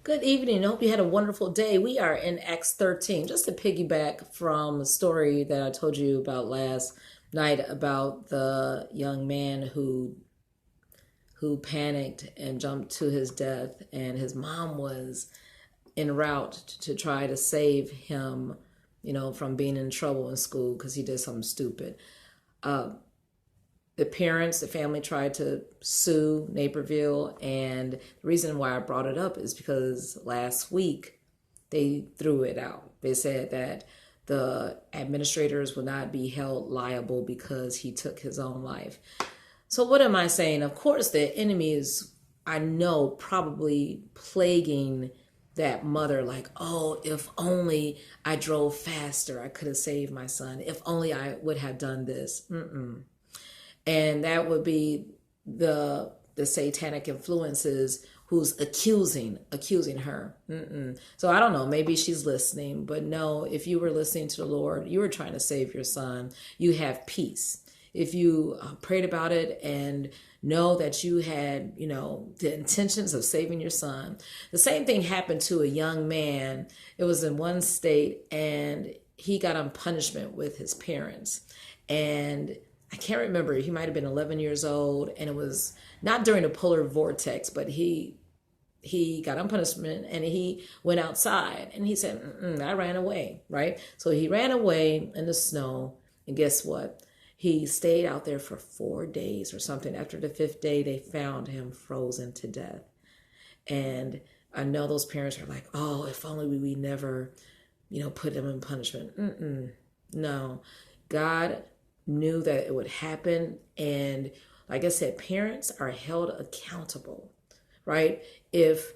Good evening. I hope you had a wonderful day. We are in Acts 13. Just to piggyback from the story that I told you about last night about the young man who panicked and jumped to his death, and his mom was en route to try to save him, from being in trouble in school because he did something stupid. The parents, the family tried to sue Naperville. And the reason why I brought it up is because last week they threw it out. They said that the administrators would not be held liable because he took his own life. So what am I saying? Of course, the enemy is, I know, probably plaguing that mother like, oh, if only I drove faster, I could have saved my son. If only I would have done this. And that would be the satanic influences who's accusing her. So I don't know, maybe she's listening, but no, if you were listening to the Lord, you were trying to save your son, you have peace. If you prayed about it and know that you had, the intentions of saving your son. The same thing happened to a young man. It was in one state, and he got on punishment with his parents. And I can't remember, he might have been 11 years old, and it was not during the polar vortex, but he got on punishment and he went outside and he said, I ran away, right? So he ran away in the snow, and guess what? He stayed out there for 4 days or something. After the 5th day, they found him frozen to death. And I know those parents are like, oh, if only we never, put him in punishment. No, God knew that it would happen. And like I said, parents are held accountable, right? If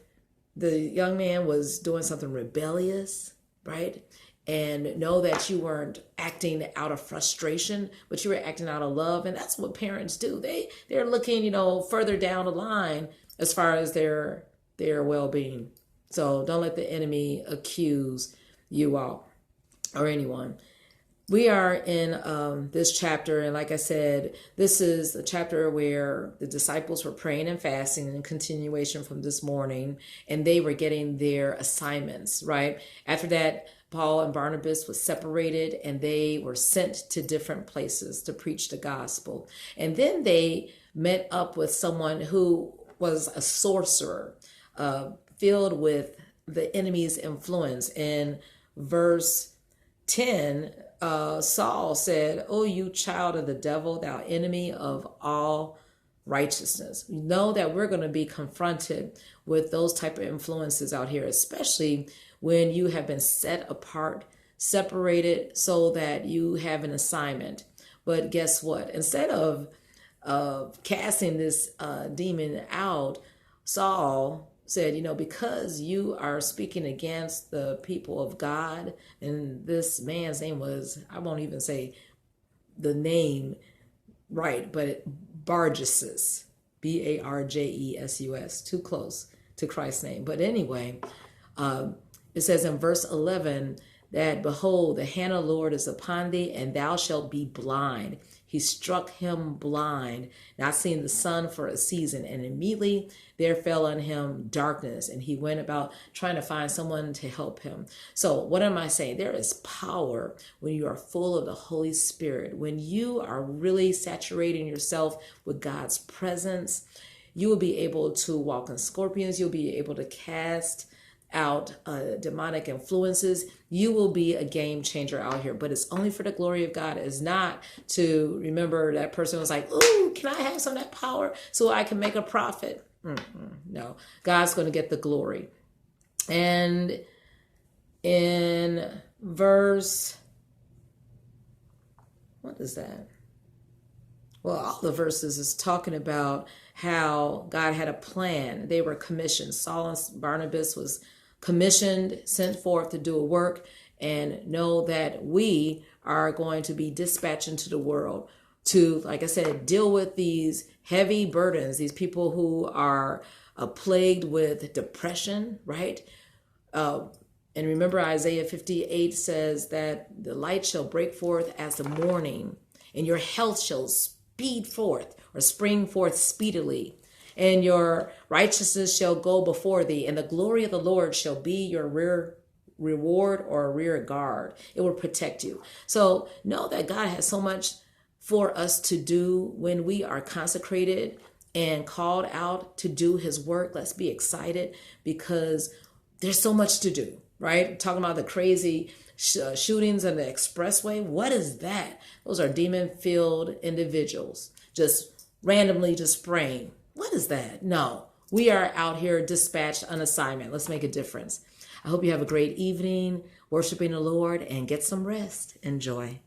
the young man was doing something rebellious, right? And know that you weren't acting out of frustration, but you were acting out of love. And that's what parents do. They're looking, further down the line as far as their well-being. So don't let the enemy accuse you all or anyone. We are in this chapter, and like I said, this is a chapter where the disciples were praying and fasting in continuation from this morning, and they were getting their assignments, right? After that, Paul and Barnabas was separated, and they were sent to different places to preach the gospel. And then they met up with someone who was a sorcerer, filled with the enemy's influence. In verse 10, Saul said, "Oh, you child of the devil, thou enemy of all righteousness." We know that we're going to be confronted with those type of influences out here, especially when you have been set apart, separated, so that you have an assignment. But guess what? Instead of casting this demon out, Saul said, because you are speaking against the people of God, and this man's name was, I won't even say the name right, but Barjesus, Barjesus, too close to Christ's name. But anyway, it says in verse 11 that, behold, the hand of the Lord is upon thee, and thou shalt be blind. He struck him blind, not seeing the sun for a season. And immediately there fell on him darkness, and he went about trying to find someone to help him. So what am I saying? There is power when you are full of the Holy Spirit. When you are really saturating yourself with God's presence, you will be able to walk on scorpions. You'll be able to cast out demonic influences. You will be a game changer out here, but it's only for the glory of God. It's not to remember that person was like, ooh, can I have some of that power so I can make a profit? No, God's going to get the glory. And in verse, what is that? Well, all the verses is talking about how God had a plan. They were commissioned. Saul and Barnabas was commissioned, sent forth to do a work, and know that we are going to be dispatched into the world to, like I said, deal with these heavy burdens, these people who are plagued with depression, right? And remember, Isaiah 58 says that the light shall break forth as the morning, and your health shall speed forth or spring forth speedily. And your righteousness shall go before thee, and the glory of the Lord shall be your rear reward or rear guard. It will protect you. So know that God has so much for us to do when we are consecrated and called out to do his work. Let's be excited because there's so much to do, right? Talking about the crazy shootings on the expressway. What is that? Those are demon-filled individuals just randomly just spraying. What is that? No, we are out here dispatched on assignment. Let's make a difference. I hope you have a great evening worshiping the Lord and get some rest. Enjoy.